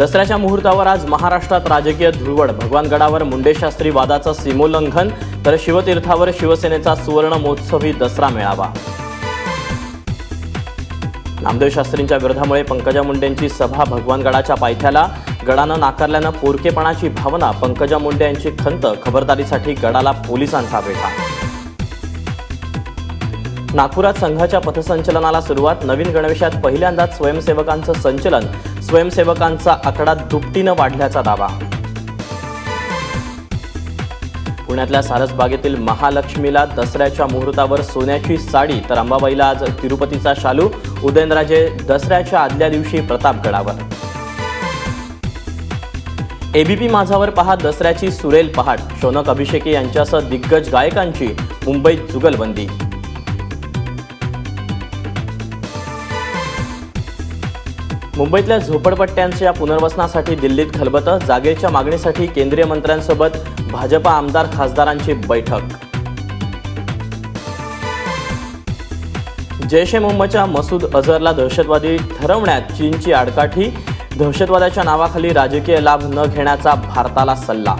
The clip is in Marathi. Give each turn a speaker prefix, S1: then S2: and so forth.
S1: दसऱ्याच्या मुहूर्तावर आज महाराष्ट्रात राजकीय धुळवड। भगवानगडावर मुंडे शास्त्री वादाचं सीमोल्लंघन, तर शिवतीर्थावर शिवसेनेचा सुवर्ण महोत्सवी दसरा मेळावा। नामदेव शास्त्रींच्या विरोधामुळे पंकजा मुंडेंची सभा भगवानगडाच्या पायथ्याला। गडानं नाकारल्यानं पोरकेपणाची भावना, पंकजा मुंडे यांची खंत, खबरदारीसाठी गडाला पोलिसांचा वेढा। नागपुरात संघाच्या पथसंचलनाला सुरुवात। नवीन गणवेशात पहिल्यांदाच स्वयंसेवकांचं संचलन। स्वयंसेवकांचा आकडा दुपटीनं वाढल्याचा दावा। पुण्यातल्या सारसबागेतील महालक्ष्मीला दसऱ्याच्या मुहूर्तावर सोन्याची साडी, तर अंबाबाईला आज तिरुपतीचा शालू। उदयनराजे दसऱ्याच्या आदल्या दिवशी प्रतापगडावर। एबीपी माझावर पहा दसऱ्याची सुरेल पहाट। शौनक अभिषेकी यांच्यासह दिग्गज गायकांची मुंबईत जुगलबंदी। मुंबईतल्या झोपडपट्ट्यांच्या पुनर्वसनासाठी दिल्लीत खलबतं। जागेच्या मागणीसाठी केंद्रीय मंत्र्यांसोबत भाजपा आमदार खासदारांची बैठक। जैश ए मोहम्मदच्या मसूद अझहरला दहशतवादी ठरवण्यात चीनची आडकाठी। दहशतवादाच्या नावाखाली राजकीय लाभ न घेण्याचा भारताला सल्ला।